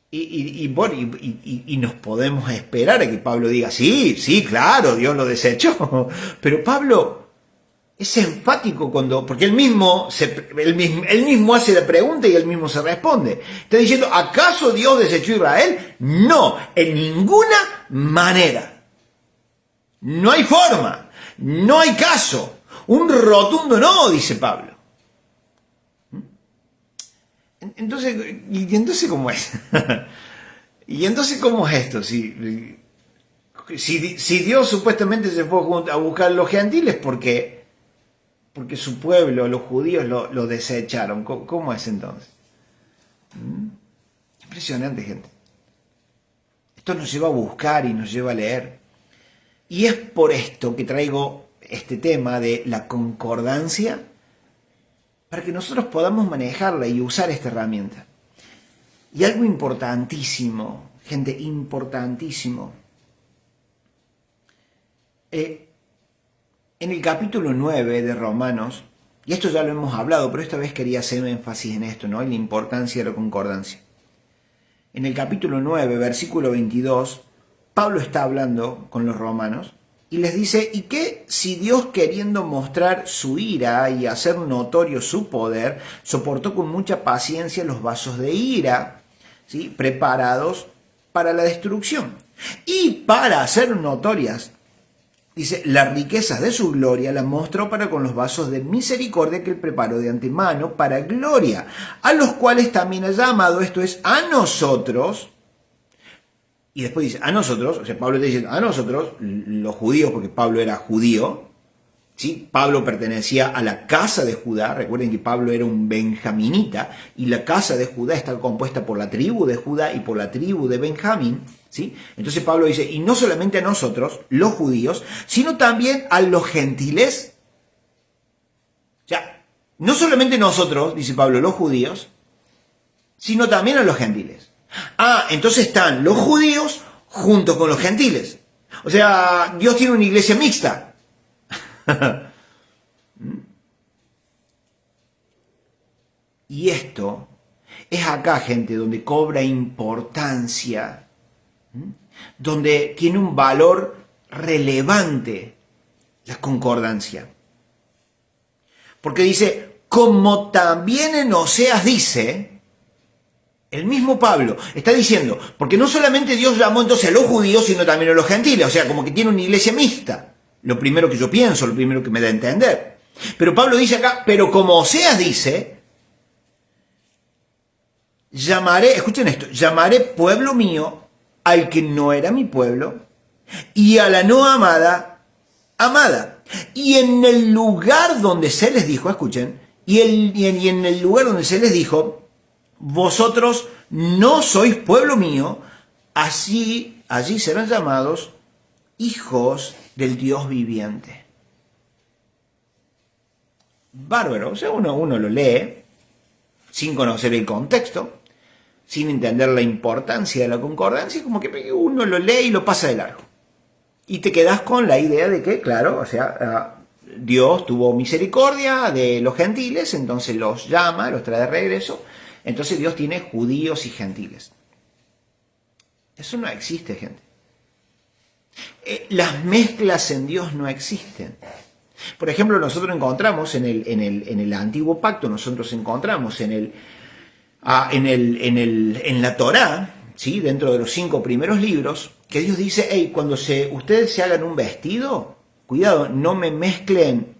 Y nos podemos esperar a que Pablo diga, sí, claro, Dios lo desechó. Pero Pablo es enfático porque él mismo hace la pregunta y él mismo se responde. Está diciendo, ¿acaso Dios desechó a Israel? No, en ninguna manera. No hay forma, no hay caso. Un rotundo no, dice Pablo. Entonces ¿cómo es? ¿Y entonces cómo es esto? Si Dios supuestamente se fue a buscar a los gentiles porque su pueblo, los judíos, lo desecharon. ¿Cómo es entonces? Impresionante, gente. Esto nos lleva a buscar y nos lleva a leer. Y es por esto que traigo este tema de la concordancia, para que nosotros podamos manejarla y usar esta herramienta. Y algo importantísimo, gente, importantísimo. En el capítulo 9 de Romanos, y esto ya lo hemos hablado, pero esta vez quería hacer un énfasis en esto, ¿no? En la importancia de la concordancia. En el capítulo 9, versículo 22, Pablo está hablando con los romanos y les dice, ¿y qué si Dios, queriendo mostrar su ira y hacer notorio su poder, soportó con mucha paciencia los vasos de ira, ¿sí? Preparados para la destrucción? Y para hacer notorias, dice, las riquezas de su gloria las mostró para con los vasos de misericordia que él preparó de antemano para gloria, a los cuales también ha llamado, esto es, a nosotros. Y después dice, a nosotros, o sea, Pablo está diciendo, a nosotros, los judíos, porque Pablo era judío, ¿sí? Pablo pertenecía a la casa de Judá. Recuerden que Pablo era un benjaminita, y la casa de Judá está compuesta por la tribu de Judá y por la tribu de Benjamín, ¿sí? Entonces Pablo dice, y no solamente a nosotros, los judíos, sino también a los gentiles. O sea, no solamente nosotros, dice Pablo, los judíos, sino también a los gentiles. Entonces están los judíos junto con los gentiles. O sea, Dios tiene una iglesia mixta. Y esto es acá, gente, donde cobra importancia, donde tiene un valor relevante la concordancia. Porque dice, como también en Oseas dice, el mismo Pablo está diciendo, porque no solamente Dios llamó entonces a los judíos, sino también a los gentiles, o sea, como que tiene una iglesia mixta. Lo primero que yo pienso, lo primero que me da a entender. Pero Pablo dice acá, pero como Oseas dice, escuchen esto, llamaré pueblo mío al que no era mi pueblo, y a la no amada, amada. Y en el lugar donde se les dijo, escuchen, y en el lugar donde se les dijo, vosotros no sois pueblo mío, allí serán llamados hijos del Dios viviente. Bárbaro, o sea, uno lo lee sin conocer el contexto, sin entender la importancia de la concordancia, como que uno lo lee y lo pasa de largo. Y te quedas con la idea de que, claro, o sea, Dios tuvo misericordia de los gentiles, entonces los llama, los trae de regreso. Entonces Dios tiene judíos y gentiles. Eso no existe, gente. Las mezclas en Dios no existen. Por ejemplo, nosotros encontramos en el Antiguo Pacto, nosotros encontramos en la Torá, ¿sí? Dentro de los 5 primeros libros, que Dios dice, hey, cuando ustedes se hagan un vestido, cuidado, no me mezclen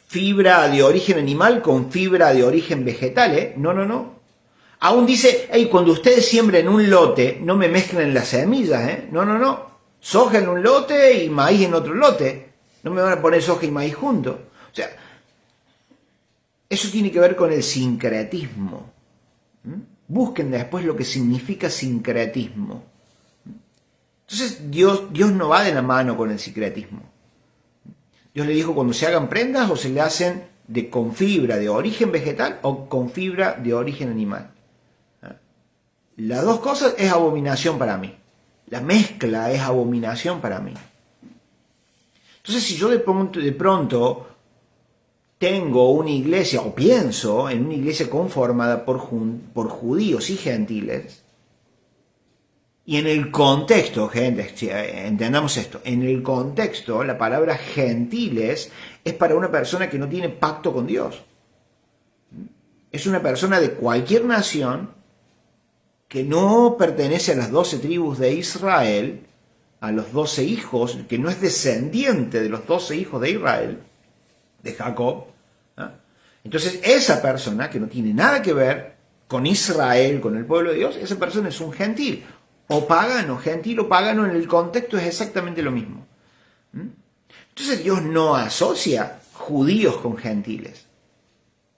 fibra de origen animal con fibra de origen vegetal, no. Aún dice, hey, cuando ustedes siembren un lote, no me mezclen las semillas, no. Soja en un lote y maíz en otro lote. No me van a poner soja y maíz juntos. O sea, eso tiene que ver con el sincretismo. Busquen después lo que significa sincretismo. Entonces Dios no va de la mano con el sincretismo. Dios le dijo, cuando se hagan prendas o se le hacen con fibra de origen vegetal o con fibra de origen animal. Las dos cosas es abominación para mí. La mezcla es abominación para mí. Entonces, si yo de pronto tengo una iglesia, o pienso en una iglesia conformada por judíos y gentiles, y en el contexto, gente, entendamos esto, en el contexto la palabra gentiles es para una persona que no tiene pacto con Dios. Es una persona de cualquier nación que no pertenece a las 12 tribus de Israel, a los 12 hijos, que no es descendiente de los 12 hijos de Israel, de Jacob. Entonces esa persona que no tiene nada que ver con Israel, con el pueblo de Dios, esa persona es un gentil, o pagano. Gentil o pagano en el contexto es exactamente lo mismo. Entonces Dios no asocia judíos con gentiles,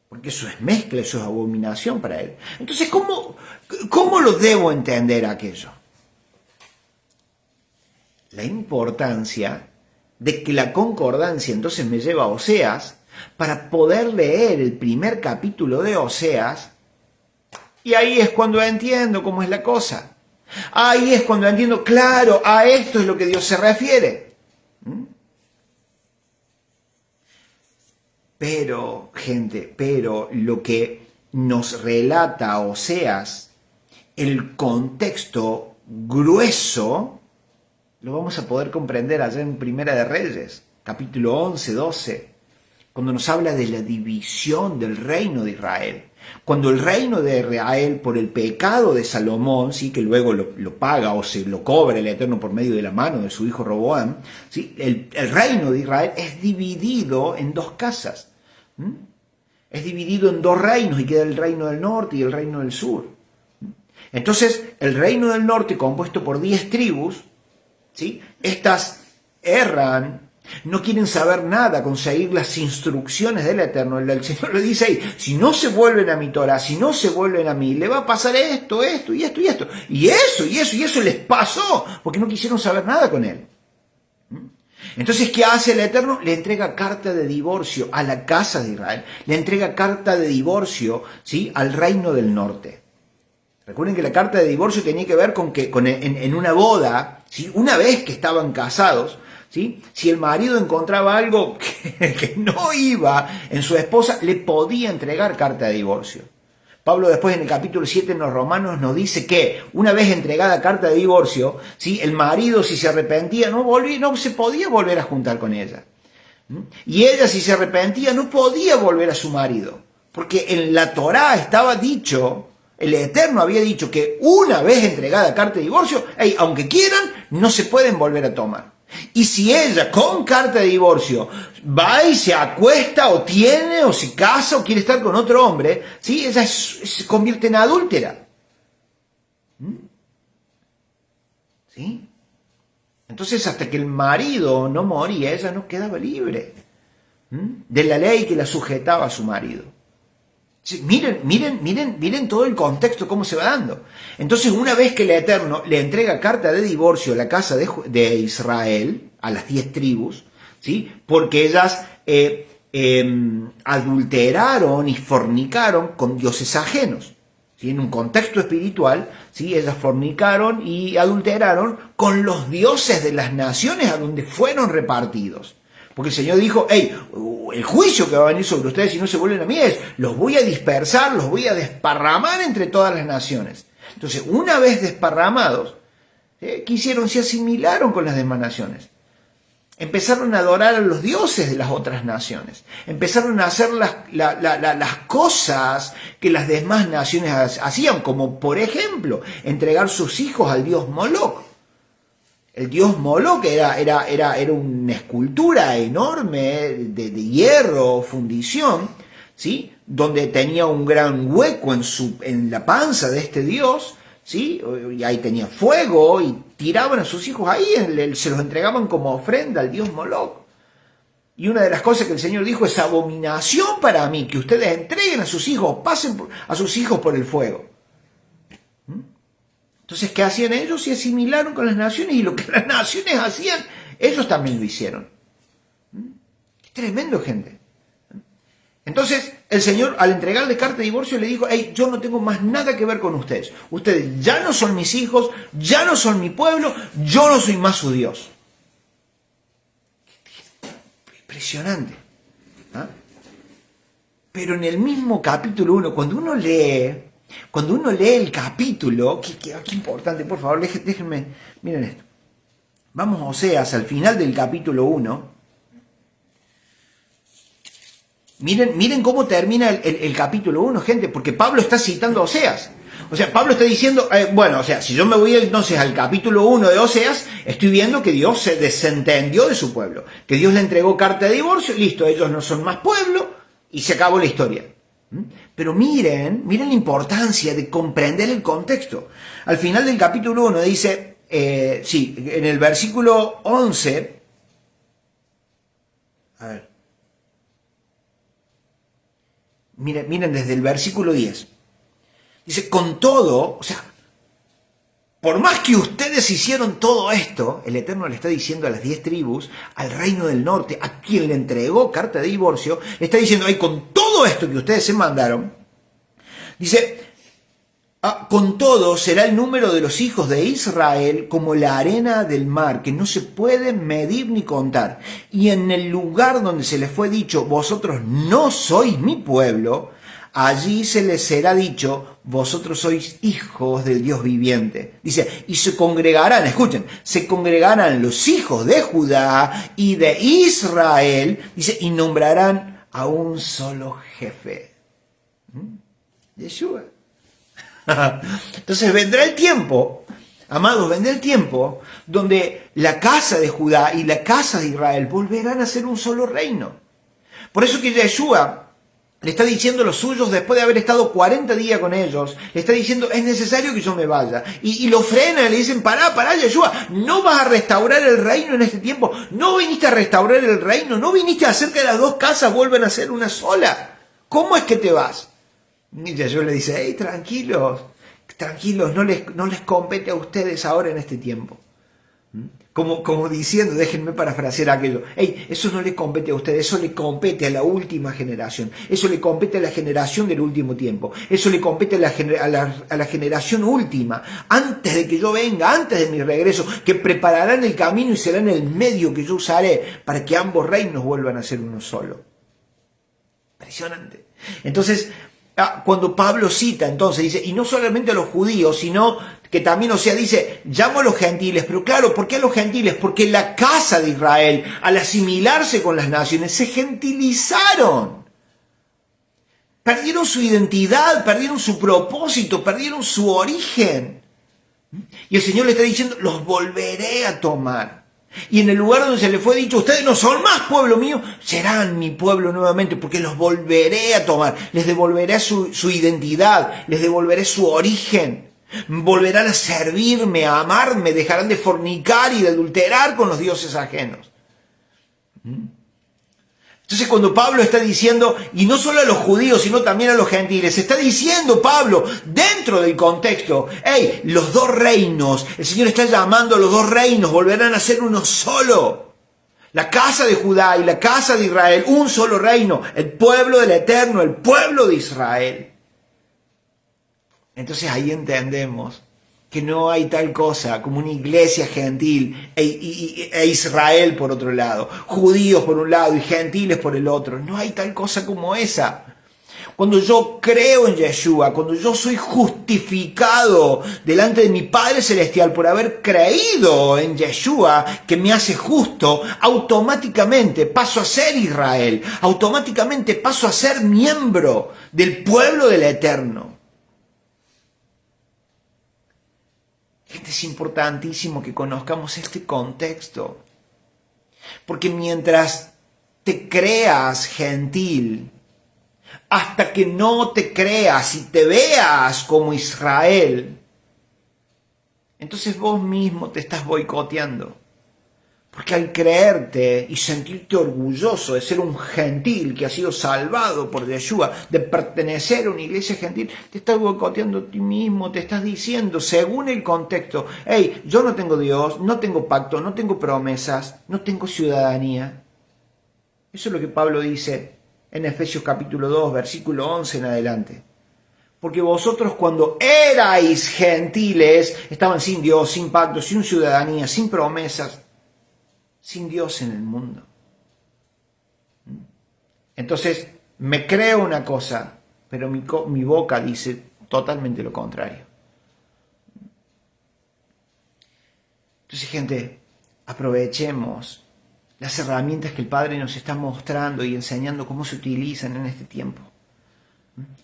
porque eso es mezcla, eso es abominación para Él. Entonces, ¿cómo lo debo entender aquello? La importancia de que la concordancia entonces me lleva a Oseas para poder leer el primer capítulo de Oseas, y ahí es cuando entiendo cómo es la cosa. Ahí es cuando entiendo, claro, a esto es lo que Dios se refiere. Pero, gente, lo que nos relata Oseas, el contexto grueso, lo vamos a poder comprender allá en Primera de Reyes, capítulo 11, 12, cuando nos habla de la división del reino de Israel. Cuando el reino de Israel, por el pecado de Salomón, ¿sí? Que luego lo paga o se lo cobra el Eterno por medio de la mano de su hijo Roboam, ¿sí? El reino de Israel es dividido en 2 casas. Es dividido en 2 reinos y queda el reino del norte y el reino del sur. Entonces, el reino del norte, compuesto por 10 tribus, ¿sí? Estas erran, no quieren saber nada con seguir las instrucciones del Eterno. El Señor le dice ahí, si no se vuelven a mi Torah, si no se vuelven a mí, le va a pasar esto y esto. Y eso les pasó, porque no quisieron saber nada con Él. Entonces, ¿qué hace el Eterno? Le entrega carta de divorcio a la casa de Israel. Le entrega carta de divorcio, ¿sí? Al reino del norte. Recuerden que la carta de divorcio tenía que ver con que en una boda, ¿sí? Una vez que estaban casados, ¿sí? Si el marido encontraba algo que no iba en su esposa, le podía entregar carta de divorcio. Pablo después en el capítulo 7 en los Romanos nos dice que una vez entregada carta de divorcio, ¿sí? El marido si se arrepentía no se podía volver a juntar con ella. Y ella si se arrepentía no podía volver a su marido. Porque en la Torá estaba dicho, el Eterno había dicho que una vez entregada carta de divorcio, aunque quieran, no se pueden volver a tomar. Y si ella con carta de divorcio va y se acuesta o tiene o se casa o quiere estar con otro hombre, ¿sí? Ella se convierte en adúltera. ¿Sí? Entonces hasta que el marido no moría, ella no quedaba libre de la ley que la sujetaba a su marido. Sí, miren todo el contexto, cómo se va dando. Entonces, una vez que el Eterno le entrega carta de divorcio a la casa de Israel, a las 10 tribus, ¿sí? Porque ellas adulteraron y fornicaron con dioses ajenos. ¿Sí? En un contexto espiritual, ¿sí? Ellas fornicaron y adulteraron con los dioses de las naciones a donde fueron repartidos. Porque el Señor dijo, el juicio que va a venir sobre ustedes si no se vuelven a mí es, los voy a dispersar, los voy a desparramar entre todas las naciones. Entonces, una vez desparramados, ¿qué hicieron? Se asimilaron con las demás naciones. Empezaron a adorar a los dioses de las otras naciones. Empezaron a hacer las cosas que las demás naciones hacían, como por ejemplo, entregar sus hijos al dios Moloch. El dios Moloch era una escultura enorme de hierro, fundición, ¿sí? Donde tenía un gran hueco en la panza de este dios, ¿sí? Y ahí tenía fuego y tiraban a sus hijos ahí, se los entregaban como ofrenda al dios Moloch. Y una de las cosas que el Señor dijo es abominación para mí, que ustedes entreguen a sus hijos, pasen a sus hijos por el fuego. Entonces, ¿qué hacían ellos? Se asimilaron con las naciones y lo que las naciones hacían, ellos también lo hicieron. ¡Qué tremendo, gente! Entonces, el Señor, al entregarle carta de divorcio, le dijo, yo no tengo más nada que ver con ustedes. Ustedes ya no son mis hijos, ya no son mi pueblo, yo no soy más su Dios. Impresionante. ¿Ah? Pero en el mismo capítulo 1, cuando uno lee el capítulo, qué importante, por favor, déjenme, miren esto. Vamos a Oseas, al final del capítulo 1. Miren cómo termina el capítulo 1, gente, porque Pablo está citando a Oseas. O sea, Pablo está diciendo, si yo me voy entonces al capítulo 1 de Oseas, estoy viendo que Dios se desentendió de su pueblo, que Dios le entregó carta de divorcio, listo, ellos no son más pueblo, y se acabó la historia. Pero miren la importancia de comprender el contexto. Al final del capítulo 1 dice, en el versículo 11, a ver, miren desde el versículo 10, dice, con todo, o sea, por más que ustedes hicieron todo esto, el Eterno le está diciendo a las 10 tribus, al reino del norte, a quien le entregó carta de divorcio, le está diciendo, con todo esto que ustedes se mandaron, dice, con todo será el número de los hijos de Israel como la arena del mar, que no se puede medir ni contar. Y en el lugar donde se les fue dicho, vosotros no sois mi pueblo, allí se les será dicho, vosotros sois hijos del Dios viviente. Dice, y se congregarán, escuchen, se congregarán los hijos de Judá y de Israel, dice, y nombrarán a un solo jefe. Yeshua. Entonces vendrá el tiempo, amados, vendrá el tiempo donde la casa de Judá y la casa de Israel volverán a ser un solo reino. Por eso que Yeshua le está diciendo a los suyos, después de haber estado 40 días con ellos, le está diciendo, es necesario que yo me vaya. Y lo frenan, le dicen, pará, Yeshua, no vas a restaurar el reino en este tiempo, no viniste a restaurar el reino, no viniste a hacer que las dos casas vuelvan a ser una sola. ¿Cómo es que te vas? Y Yeshua le dice, tranquilos, no les compete a ustedes ahora en este tiempo. Como diciendo, déjenme parafrasear aquello, hey, eso no le compete a ustedes, eso le compete a la última generación, eso le compete a la generación del último tiempo, eso le compete a la generación última, antes de que yo venga, antes de mi regreso, que prepararán el camino y serán el medio que yo usaré para que ambos reinos vuelvan a ser uno solo. Impresionante. Entonces, cuando Pablo cita, entonces dice, y no solamente a los judíos, sino que también, dice, llamo a los gentiles, pero claro, ¿por qué a los gentiles? Porque la casa de Israel, al asimilarse con las naciones, se gentilizaron. Perdieron su identidad, perdieron su propósito, perdieron su origen. Y el Señor le está diciendo, los volveré a tomar. Y en el lugar donde se le fue dicho, ustedes no son más pueblo mío, serán mi pueblo nuevamente, porque los volveré a tomar, les devolveré su identidad, les devolveré su origen, volverán a servirme, a amarme, dejarán de fornicar y de adulterar con los dioses ajenos. Entonces cuando Pablo está diciendo, y no solo a los judíos, sino también a los gentiles, está diciendo Pablo, dentro del contexto, hey, los dos reinos, el Señor está llamando a los dos reinos, volverán a ser uno solo. La casa de Judá y la casa de Israel, un solo reino, el pueblo del Eterno, el pueblo de Israel. Entonces ahí entendemos que no hay tal cosa como una iglesia gentil e Israel por otro lado, judíos por un lado y gentiles por el otro. No hay tal cosa como esa. Cuando yo creo en Yeshua, cuando yo soy justificado delante de mi Padre Celestial por haber creído en Yeshua, que me hace justo, automáticamente paso a ser Israel, automáticamente paso a ser miembro del pueblo del Eterno. Gente, es importantísimo que conozcamos este contexto, porque mientras te creas gentil, hasta que no te creas y te veas como Israel, entonces vos mismo te estás boicoteando. Porque al creerte y sentirte orgulloso de ser un gentil que ha sido salvado por Yeshua, de pertenecer a una iglesia gentil, te estás boicoteando a ti mismo, te estás diciendo, según el contexto, hey, yo no tengo Dios, no tengo pacto, no tengo promesas, no tengo ciudadanía. Eso es lo que Pablo dice en Efesios capítulo 2, versículo 11 en adelante. Porque vosotros cuando erais gentiles, estaban sin Dios, sin pacto, sin ciudadanía, sin promesas, sin Dios en el mundo. Entonces, me creo una cosa, pero mi boca dice totalmente lo contrario. Entonces, gente, aprovechemos las herramientas que el Padre nos está mostrando y enseñando cómo se utilizan en este tiempo,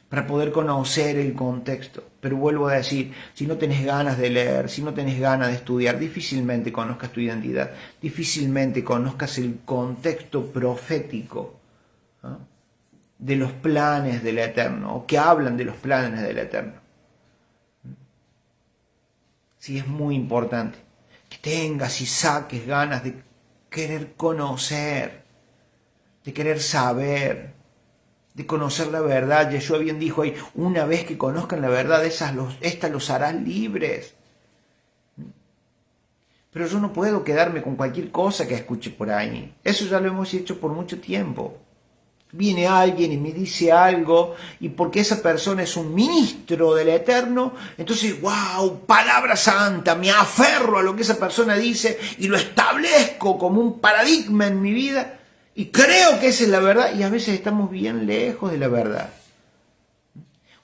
para poder conocer el contexto. Pero vuelvo a decir, si no tenés ganas de leer, si no tenés ganas de estudiar, difícilmente conozcas tu identidad, difícilmente conozcas el contexto profético, ¿no?, de los planes del Eterno, o que hablan de los planes del Eterno. Sí, es muy importante que tengas y saques ganas de querer conocer, de querer saber, de conocer la verdad. Yeshua bien dijo ahí, una vez que conozcan la verdad, esta los hará libres. Pero yo no puedo quedarme con cualquier cosa que escuche por ahí. Eso ya lo hemos hecho por mucho tiempo. Viene alguien y me dice algo, y porque esa persona es un ministro del Eterno, entonces, wow, palabra santa, me aferro a lo que esa persona dice y lo establezco como un paradigma en mi vida. Y creo que esa es la verdad, y a veces estamos bien lejos de la verdad.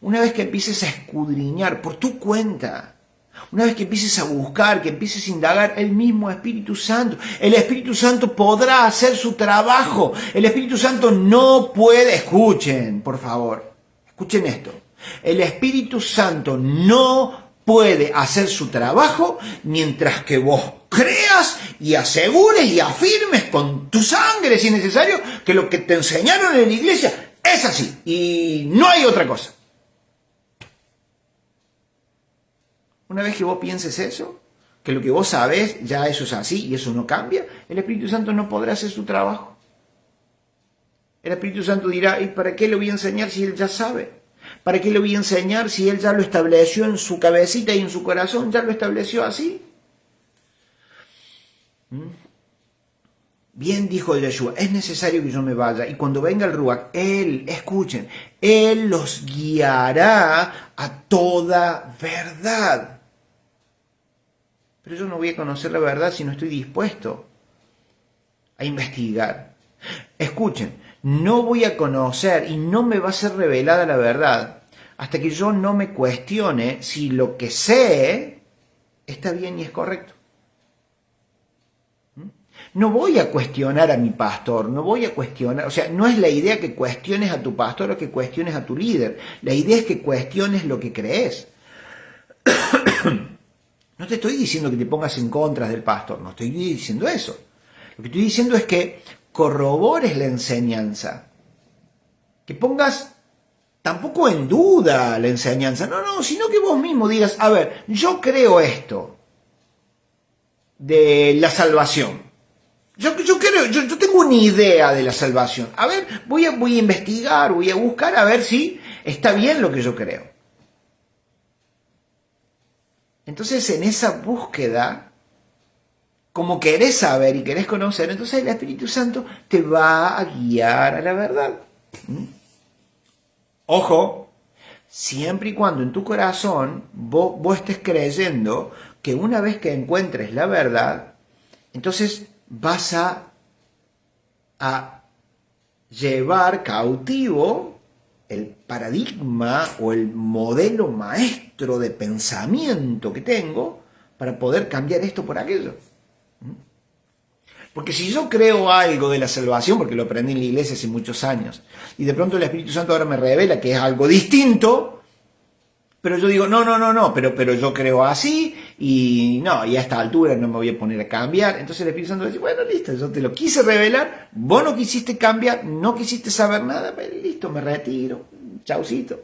Una vez que empieces a escudriñar por tu cuenta, una vez que empieces a buscar, que empieces a indagar, el mismo Espíritu Santo, el Espíritu Santo podrá hacer su trabajo. El Espíritu Santo no puede, escuchen, por favor, escuchen esto. El Espíritu Santo no puede hacer su trabajo mientras que vos creas y asegures y afirmes con tu sangre, si es necesario, que lo que te enseñaron en la iglesia es así y no hay otra cosa. Una vez que vos pienses eso, que lo que vos sabés ya eso es así y eso no cambia, el Espíritu Santo no podrá hacer su trabajo. El Espíritu Santo dirá, ¿y para qué le voy a enseñar si él ya sabe? ¿Para qué le voy a enseñar si él ya lo estableció en su cabecita y en su corazón? Ya lo estableció así. Bien dijo Yeshua, es necesario que yo me vaya y cuando venga el Ruach, Él, escuchen, Él los guiará a toda verdad. Pero yo no voy a conocer la verdad si no estoy dispuesto a investigar. Escuchen, no voy a conocer y no me va a ser revelada la verdad hasta que yo no me cuestione si lo que sé está bien y es correcto. No voy a cuestionar a mi pastor, no voy a cuestionar, o sea, no es la idea que cuestiones a tu pastor o que cuestiones a tu líder. La idea es que cuestiones lo que crees. No te estoy diciendo que te pongas en contra del pastor, no estoy diciendo eso. Lo que estoy diciendo es que corrobores la enseñanza, que pongas tampoco en duda la enseñanza, no, sino que vos mismo digas, a ver, yo creo esto de la salvación. Yo tengo una idea de la salvación. A ver, voy a investigar, voy a buscar a ver si está bien lo que yo creo. Entonces, en esa búsqueda, como querés saber y querés conocer, entonces el Espíritu Santo te va a guiar a la verdad. Ojo, siempre y cuando en tu corazón vos estés creyendo que una vez que encuentres la verdad, entonces vas a llevar cautivo el paradigma o el modelo maestro de pensamiento que tengo para poder cambiar esto por aquello. Porque si yo creo algo de la salvación, porque lo aprendí en la iglesia hace muchos años, y de pronto el Espíritu Santo ahora me revela que es algo distinto, pero yo digo, no, pero yo creo así, y no, y a esta altura no me voy a poner a cambiar. Entonces el Espíritu Santo dice, bueno, listo, yo te lo quise revelar, vos no quisiste cambiar, no quisiste saber nada, pero listo, me retiro, chaucito.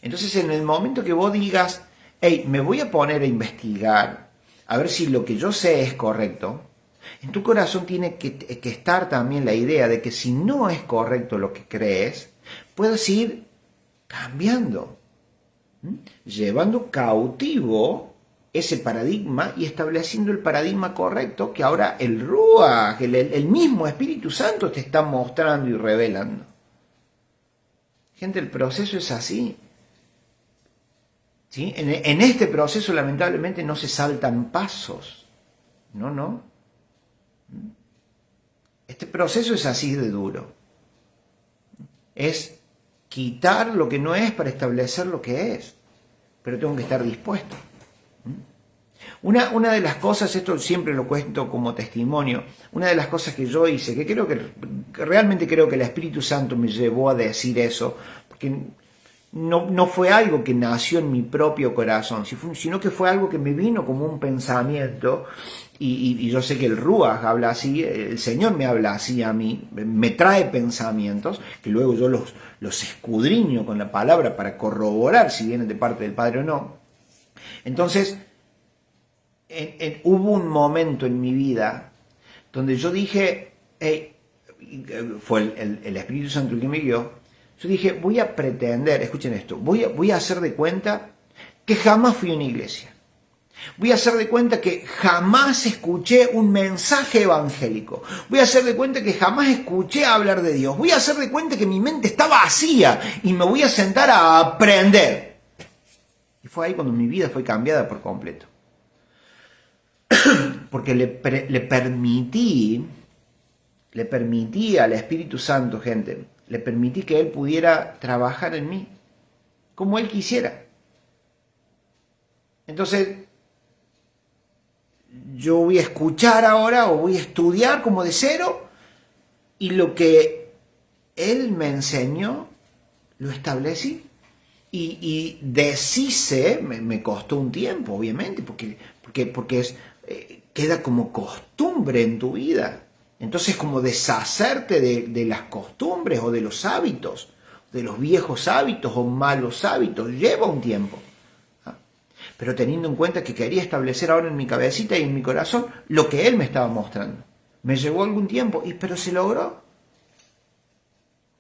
Entonces en el momento que vos digas, hey, me voy a poner a investigar, a ver si lo que yo sé es correcto, en tu corazón tiene que estar también la idea de que si no es correcto lo que crees, puedes ir cambiando, llevando cautivo ese paradigma y estableciendo el paradigma correcto que ahora el Ruach, el mismo Espíritu Santo te está mostrando y revelando. Gente, el proceso es así. ¿Sí? En este proceso lamentablemente no se saltan pasos. No. Este proceso es así de duro. Es quitar lo que no es para establecer lo que es. Pero tengo que estar dispuesto. Una de las cosas, esto siempre lo cuento como testimonio, una de las cosas que yo hice, que realmente creo que el Espíritu Santo me llevó a decir eso, porque no fue algo que nació en mi propio corazón, sino que fue algo que me vino como un pensamiento, y yo sé que el Ruach habla así, el Señor me habla así a mí, me trae pensamientos, que luego yo los escudriño con la palabra para corroborar si vienen de parte del Padre o no. Entonces, hubo un momento en mi vida donde yo dije, fue el Espíritu Santo el que me guió, yo dije, voy a pretender, escuchen esto, voy a hacer de cuenta que jamás fui a una iglesia. Voy a hacer de cuenta que jamás escuché un mensaje evangélico. Voy a hacer de cuenta que jamás escuché hablar de Dios. Voy a hacer de cuenta que mi mente está vacía y me voy a sentar a aprender. Y fue ahí cuando mi vida fue cambiada por completo. Porque le permití al Espíritu Santo, gente, le permití que Él pudiera trabajar en mí como Él quisiera. Entonces, yo voy a escuchar ahora o voy a estudiar como de cero y lo que Él me enseñó lo establecí. Y deshice, me costó un tiempo, obviamente, porque queda como costumbre en tu vida. Entonces, como deshacerte de las costumbres o de los hábitos, de los viejos hábitos o malos hábitos, lleva un tiempo. Pero teniendo en cuenta que quería establecer ahora en mi cabecita y en mi corazón lo que Él me estaba mostrando. Me llevó algún tiempo, pero se logró.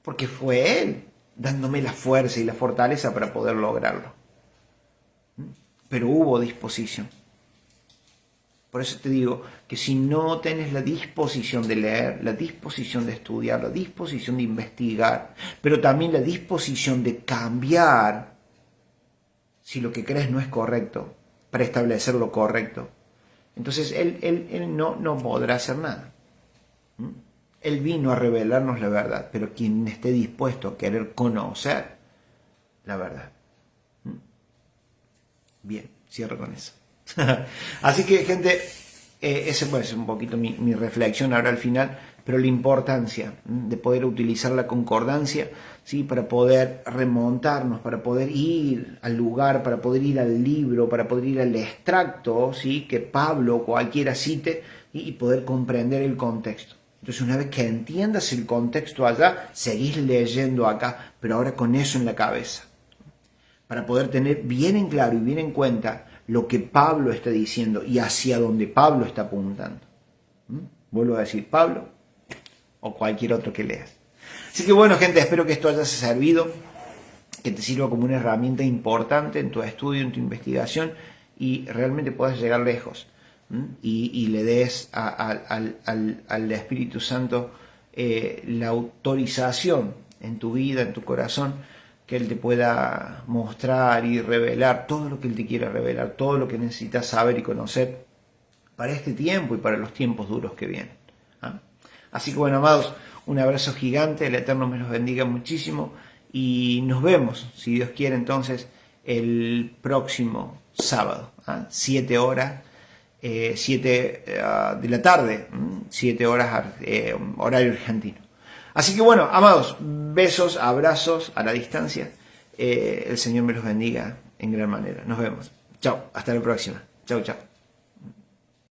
Porque fue Él dándome la fuerza y la fortaleza para poder lograrlo. Pero hubo disposición. Por eso te digo que si no tenés la disposición de leer, la disposición de estudiar, la disposición de investigar, pero también la disposición de cambiar si lo que crees no es correcto, para establecer lo correcto, entonces él no podrá hacer nada. Él vino a revelarnos la verdad, pero quien esté dispuesto a querer conocer la verdad. Bien, cierro con eso. Así que, gente, ese puede ser un poquito mi reflexión ahora al final, pero la importancia de poder utilizar la concordancia, ¿sí? Para poder remontarnos, para poder ir al lugar, para poder ir al libro, para poder ir al extracto, ¿sí? Que Pablo o cualquiera cite y poder comprender el contexto. Entonces, una vez que entiendas el contexto allá, seguís leyendo acá, pero ahora con eso en la cabeza, para poder tener bien en claro y bien en cuenta lo que Pablo está diciendo y hacia donde Pablo está apuntando. Vuelvo a decir, Pablo o cualquier otro que leas. Así que bueno, gente, espero que esto haya servido, que te sirva como una herramienta importante en tu estudio, en tu investigación, y realmente puedas llegar lejos. Y le des al Espíritu Santo la autorización en tu vida, en tu corazón, que Él te pueda mostrar y revelar todo lo que Él te quiera revelar, todo lo que necesitas saber y conocer para este tiempo y para los tiempos duros que vienen. Así que bueno, amados, un abrazo gigante, el Eterno me los bendiga muchísimo y nos vemos, si Dios quiere, entonces el próximo sábado, 7 horas, 7 de la tarde, 7 horas horario argentino. Así que bueno, amados, besos, abrazos a la distancia. El Señor me los bendiga en gran manera. Nos vemos. Chao, hasta la próxima. Chao, chao.